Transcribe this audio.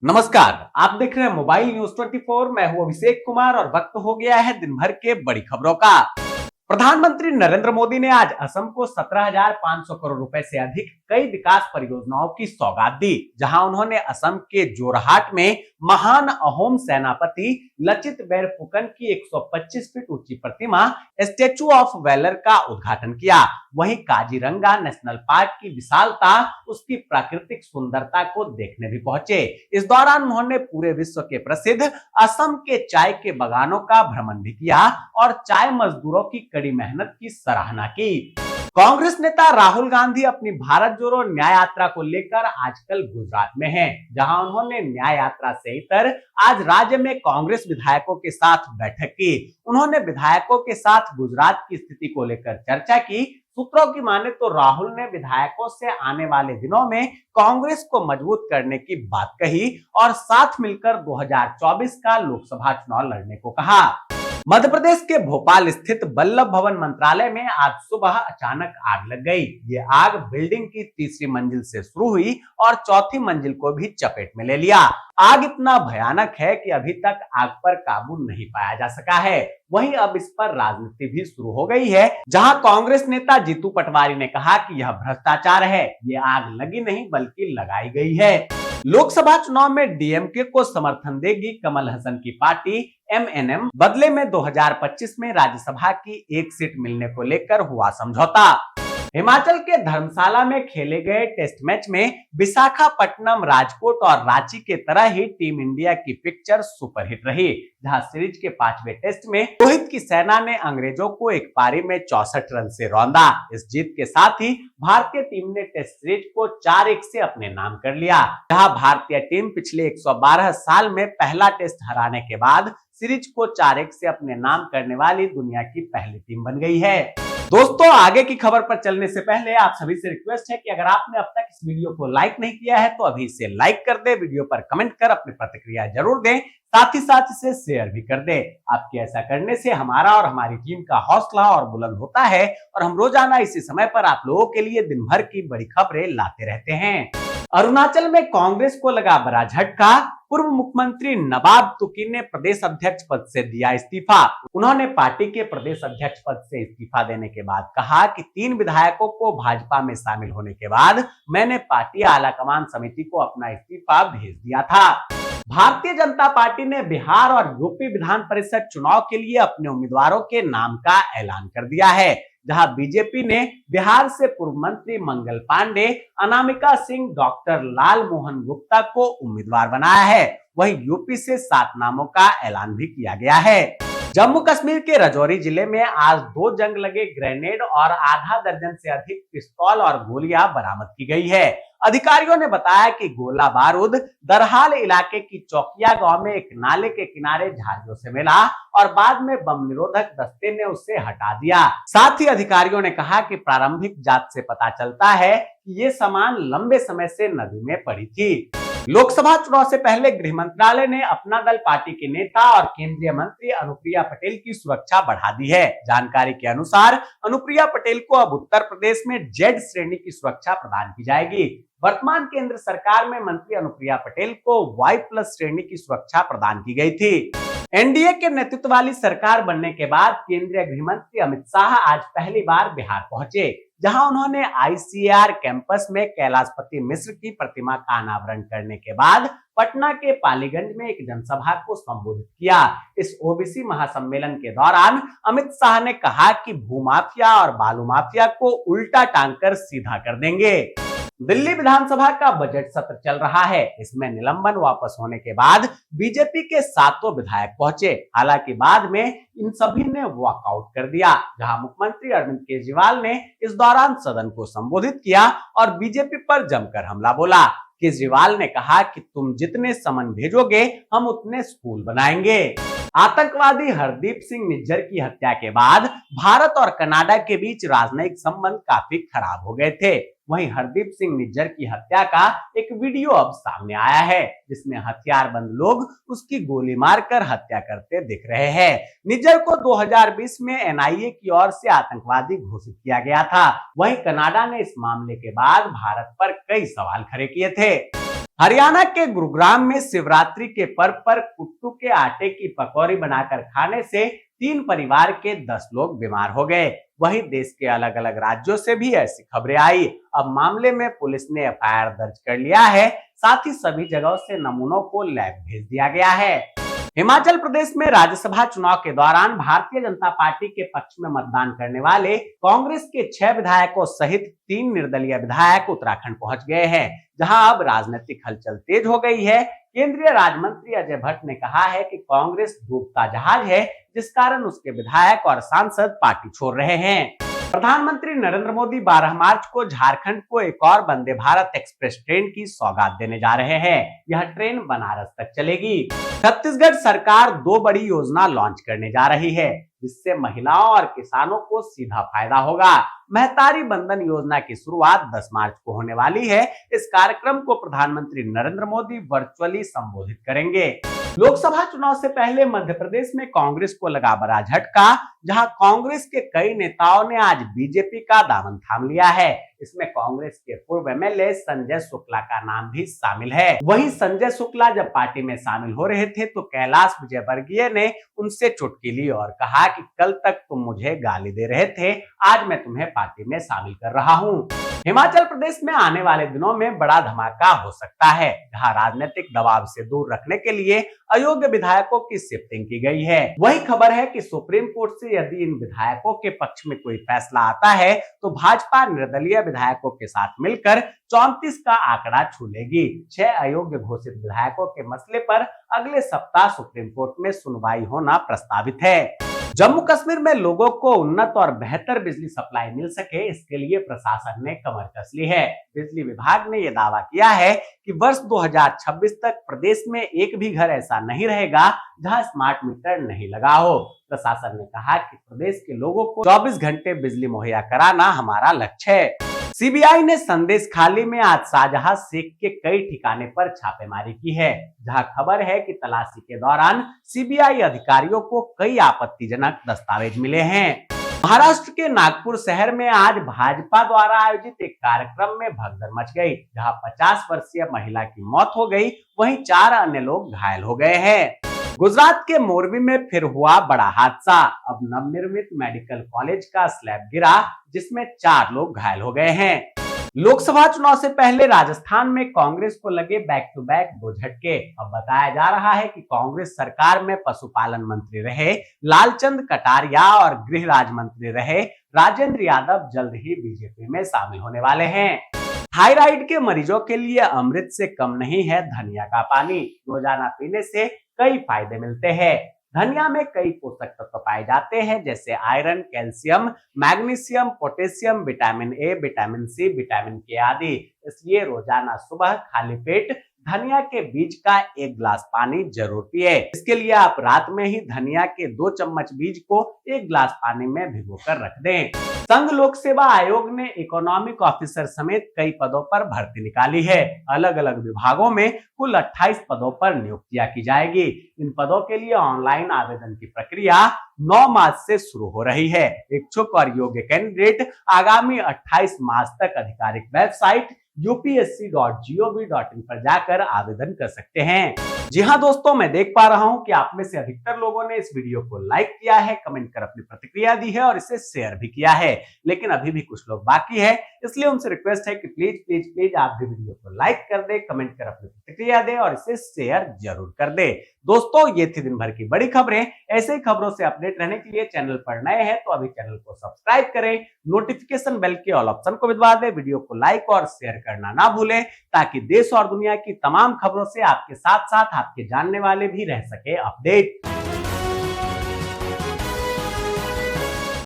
नमस्कार, आप देख रहे हैं मोबाइल न्यूज 24। मैं हूं अभिषेक कुमार और वक्त हो गया है दिन भर के बड़ी खबरों का। प्रधानमंत्री नरेंद्र मोदी ने आज असम को 17,500 करोड़ रुपए से अधिक कई विकास परियोजनाओं की सौगात दी, जहां उन्होंने असम के जोरहाट में महान अहोम सेनापति लचित बोरफुकन की 125 फीट ऊंची प्रतिमा स्टैचू ऑफ वैलर का उद्घाटन किया। वहीं काजीरंगा नेशनल पार्क की विशालता, उसकी प्राकृतिक सुंदरता को देखने भी पहुंचे। इस दौरान उन्होंने पूरे विश्व के प्रसिद्ध असम के चाय के बागानों का भ्रमण भी किया और चाय मजदूरों की कड़ी मेहनत की सराहना की। कांग्रेस नेता राहुल गांधी अपनी भारत जोड़ो न्याय यात्रा को लेकर आजकल गुजरात में हैं, जहां उन्होंने न्याय यात्रा से इतर आज राज्य में कांग्रेस विधायकों के साथ बैठक की। उन्होंने विधायकों के साथ गुजरात की स्थिति को लेकर चर्चा की। सूत्रों की माने तो राहुल ने विधायकों से आने वाले दिनों में कांग्रेस को मजबूत करने की बात कही और साथ मिलकर 2024 का लोकसभा चुनाव लड़ने को कहा। मध्य प्रदेश के भोपाल स्थित वल्लभ भवन मंत्रालय में आज सुबह अचानक आग लग गई। ये आग बिल्डिंग की तीसरी मंजिल से शुरू हुई और चौथी मंजिल को भी चपेट में ले लिया। आग इतना भयानक है कि अभी तक आग पर काबू नहीं पाया जा सका है। वहीं अब इस पर राजनीति भी शुरू हो गई है, जहां कांग्रेस नेता जीतू पटवारी ने कहा कि यह भ्रष्टाचार है, ये आग लगी नहीं बल्कि लगाई गई है। लोकसभा चुनाव में डीएमके को समर्थन देगी कमल हसन की पार्टी एमएनएम। बदले में 2025 में राज्यसभा की एक सीट मिलने को लेकर हुआ समझौता। हिमाचल के धर्मशाला में खेले गए टेस्ट मैच में विशाखापट्टनम, राजकोट और रांची के तरह ही टीम इंडिया की पिक्चर सुपरहिट रही, जहां सीरीज के 5वें टेस्ट में रोहित की सेना ने अंग्रेजों को एक पारी में 64 रन से रौंदा। इस जीत के साथ ही भारतीय टीम ने टेस्ट सीरीज को 4-1 से अपने नाम कर लिया, जहां भारतीय टीम पिछले 112 साल में पहला टेस्ट हराने के बाद सीरीज को 4-1 से अपने नाम करने वाली दुनिया की पहली टीम बन गई है। दोस्तों, आगे की खबर पर चलने से पहले आप सभी से रिक्वेस्ट है कि अगर आपने अब तक इस वीडियो को लाइक नहीं किया है तो अभी इसे लाइक कर दे, वीडियो पर कमेंट कर अपनी प्रतिक्रिया जरूर दें, साथ ही साथ इसे शेयर भी कर दे। आपके ऐसा करने से हमारा और हमारी टीम का हौसला और बुलंद होता है और हम रोजाना इसी समय पर आप लोगों के लिए दिन भर की बड़ी खबरें लाते रहते हैं। अरुणाचल में कांग्रेस को लगा बड़ा झटका। पूर्व मुख्यमंत्री नवाब तुकी ने प्रदेश अध्यक्ष पद से दिया इस्तीफा। उन्होंने पार्टी के प्रदेश अध्यक्ष पद से इस्तीफा देने के बाद कहा कि 3 विधायकों को भाजपा में शामिल होने के बाद मैंने पार्टी आलाकमान समिति को अपना इस्तीफा भेज दिया था। भारतीय जनता पार्टी ने बिहार और यूपी विधान परिषद चुनाव के लिए अपने उम्मीदवारों के नाम का ऐलान कर दिया है, जहां बीजेपी ने बिहार से पूर्व मंत्री मंगल पांडे, अनामिका सिंह, डॉक्टर लाल मोहन गुप्ता को उम्मीदवार बनाया है। वहीं यूपी से 7 नामों का ऐलान भी किया गया है। जम्मू कश्मीर के राजौरी जिले में आज 2 जंग लगे ग्रेनेड और आधा दर्जन से अधिक पिस्तौल और गोलियां बरामद की गई है। अधिकारियों ने बताया कि गोला बारूद दरहाल इलाके की चौकिया गांव में एक नाले के किनारे झाड़ियों से मिला और बाद में बम निरोधक दस्ते ने उसे हटा दिया। साथ ही अधिकारियों ने कहा कि प्रारंभिक जांच से पता चलता है कि ये सामान लंबे समय से नदी में पड़ी थी। लोकसभा चुनाव से पहले गृह मंत्रालय ने अपना दल पार्टी के नेता और केंद्रीय मंत्री अनुप्रिया पटेल की सुरक्षा बढ़ा दी है। जानकारी के अनुसार अनुप्रिया पटेल को अब उत्तर प्रदेश में जेड श्रेणी की सुरक्षा प्रदान की जाएगी। वर्तमान केंद्र सरकार में मंत्री अनुप्रिया पटेल को Y+ श्रेणी की सुरक्षा प्रदान की गई थी। एनडीए के नेतृत्व वाली सरकार बनने के बाद केंद्रीय गृह मंत्री अमित शाह आज पहली बार बिहार पहुंचे, जहां उन्होंने आईसीएआर कैंपस में कैलाशपति मिश्र की प्रतिमा का अनावरण करने के बाद पटना के पालीगंज में एक जनसभा को संबोधित किया। इस ओबीसी महासम्मेलन के दौरान अमित शाह ने कहा कि भूमाफिया और बालू माफिया को उल्टा टांग कर सीधा कर देंगे। दिल्ली विधानसभा का बजट सत्र चल रहा है। इसमें निलंबन वापस होने के बाद बीजेपी के 7 विधायक पहुंचे। हालांकि बाद में इन सभी ने वॉकआउट कर दिया, जहां मुख्यमंत्री अरविंद केजरीवाल ने इस दौरान सदन को संबोधित किया और बीजेपी पर जमकर हमला बोला। केजरीवाल ने कहा कि तुम जितने समन भेजोगे हम उतने स्कूल बनाएंगे। आतंकवादी हरदीप सिंह निज्जर की हत्या के बाद भारत और कनाडा के बीच राजनयिक संबंध काफी खराब हो गए थे। वहीं हरदीप सिंह निज्जर की हत्या का एक वीडियो अब सामने आया है, जिसमें हथियारबंद लोग उसकी गोली मारकर हत्या करते दिख रहे हैं। निज्जर को 2020 में एनआईए की ओर से आतंकवादी घोषित किया गया था। वहीं कनाडा ने इस मामले के बाद भारत पर कई सवाल खड़े किए थे। हरियाणा के गुरुग्राम में शिवरात्रि के पर्व पर कुट्टू के आटे की पकौड़ी बनाकर खाने से 3 परिवार के 10 लोग बीमार हो गए। वहीं देश के अलग अलग राज्यों से भी ऐसी खबरें आई। अब मामले में पुलिस ने एफआईआर दर्ज कर लिया है। साथ ही सभी जगहों से नमूनों को लैब भेज दिया गया है। हिमाचल प्रदेश में राज्यसभा चुनाव के दौरान भारतीय जनता पार्टी के पक्ष में मतदान करने वाले कांग्रेस के 6 विधायकों सहित 3 निर्दलीय विधायक उत्तराखंड पहुंच गए हैं, जहां अब राजनीतिक हलचल तेज हो गई है। केंद्रीय राज्य मंत्री अजय भट्ट ने कहा है कि कांग्रेस डूबता जहाज है, जिस कारण उसके विधायक और सांसद पार्टी छोड़ रहे हैं। प्रधानमंत्री नरेंद्र मोदी 12 मार्च को झारखंड को एक और वंदे भारत एक्सप्रेस ट्रेन की सौगात देने जा रहे हैं। यह ट्रेन बनारस तक चलेगी। छत्तीसगढ़ सरकार 2 बड़ी योजना लॉन्च करने जा रही है, जिससे महिलाओं और किसानों को सीधा फायदा होगा। महतारी बंधन योजना की शुरुआत 10 मार्च को होने वाली है। इस कार्यक्रम को प्रधानमंत्री नरेंद्र मोदी वर्चुअली संबोधित करेंगे। लोकसभा चुनाव से पहले मध्य प्रदेश में कांग्रेस को लगा बड़ा झटका, जहां कांग्रेस के कई नेताओं ने आज बीजेपी का दामन थाम लिया है। इसमें कांग्रेस के पूर्व एमएलए संजय शुक्ला का नाम भी शामिल है। वहीं संजय शुक्ला जब पार्टी में शामिल हो रहे थे तो कैलाश विजयवर्गीय ने उनसे चुटकी ली और कहा कि कल तक तुम मुझे गाली दे रहे थे, आज मैं तुम्हें पार्टी में शामिल कर रहा हूं। हिमाचल प्रदेश में आने वाले दिनों में बड़ा धमाका हो सकता है, जहां राजनीतिक दबाव से दूर रखने के लिए अयोग्य विधायकों की शिफ्टिंग की गई है। वही खबर है कि सुप्रीम कोर्ट से यदि इन विधायकों के पक्ष में कोई फैसला आता है तो भाजपा निर्दलीय विधायकों के साथ मिलकर 34 का आंकड़ा छू लेगी। 6 अयोग्य घोषित विधायकों के मसले पर अगले सप्ताह सुप्रीम कोर्ट में सुनवाई होना प्रस्तावित है। जम्मू कश्मीर में लोगों को उन्नत और बेहतर बिजली सप्लाई मिल सके, इसके लिए प्रशासन ने कमर कस ली है। बिजली विभाग ने यह दावा किया है कि वर्ष 2026 तक प्रदेश में एक भी घर ऐसा नहीं रहेगा जहां स्मार्ट मीटर नहीं लगा हो। प्रशासन ने कहा कि प्रदेश के लोगों को 24 घंटे बिजली मुहैया कराना हमारा लक्ष्य है। सीबीआई ने संदेश खाली में आज शाहजहां शेख के कई ठिकाने पर छापेमारी की है, जहां खबर है कि तलाशी के दौरान सीबीआई अधिकारियों को कई आपत्तिजनक दस्तावेज मिले हैं। महाराष्ट्र के नागपुर शहर में आज भाजपा द्वारा आयोजित एक कार्यक्रम में भगदड़ मच गई, जहां 50 वर्षीय महिला की मौत हो गई, वहीं 4 अन्य लोग घायल हो गए हैं। गुजरात के मोरबी में फिर हुआ बड़ा हादसा। अब नवनिर्मित मेडिकल कॉलेज का स्लैब गिरा, जिसमें 4 लोग घायल हो गए हैं। लोकसभा चुनाव से पहले राजस्थान में कांग्रेस को लगे बैक टू बैक 2 झटके। अब बताया जा रहा है कि कांग्रेस सरकार में पशुपालन मंत्री रहे लालचंद कटारिया और गृह राज्य मंत्री रहे राजेंद्र यादव जल्द ही बीजेपी में शामिल होने वाले हैं। थायराइड के मरीजों के लिए अमृत से कम नहीं है धनिया का पानी। रोजाना पीने से कई फायदे मिलते हैं। धनिया में कई पोषक तत्व पाए जाते हैं, जैसे iron, calcium, magnesium, potassium, vitamin A, vitamin C, vitamin K आदि। इसलिए रोजाना सुबह खाली पेट धनिया के बीज का 1 गिलास पानी जरूर पिए। इसके लिए आप रात में ही धनिया के 2 चम्मच बीज को 1 गिलास पानी में भिगोकर रख दें। संघ लोक सेवा आयोग ने इकोनॉमिक ऑफिसर समेत कई पदों पर भर्ती निकाली है। अलग अलग विभागों में कुल 28 पदों पर नियुक्तियां की जाएगी। इन पदों के लिए ऑनलाइन आवेदन की प्रक्रिया 9 मार्च से शुरू हो रही है। इच्छुक और योग्य कैंडिडेट आगामी 28 मार्च तक आधिकारिक वेबसाइट upsc.gov.in पर जाकर आवेदन कर सकते हैं। जी हाँ दोस्तों, मैं देख पा रहा हूं कि आप में से अधिकतर लोगों ने इस वीडियो को लाइक किया है, कमेंट कर अपनी प्रतिक्रिया दी है और इसे शेयर भी किया है, लेकिन अभी भी कुछ लोग बाकी है। इसलिए उनसे रिक्वेस्ट है कि प्लीज प्लीज प्लीज आप भी वीडियो को लाइक कर दे, कमेंट कर अपनी प्रतिक्रिया दे और इसे शेयर जरूर कर दे। दोस्तों, ये थी दिन भर की बड़ी खबरें। ऐसे ही खबरों से अपडेट रहने के लिए चैनल पर नए हैं तो अभी चैनल को सब्सक्राइब करें, नोटिफिकेशन बेल के ऑल ऑप्शन को दबा दें, वीडियो को लाइक और शेयर करना ना भूलें, ताकि देश और दुनिया की तमाम खबरों से आपके साथ साथ आपके जानने वाले भी रह सके अपडेट।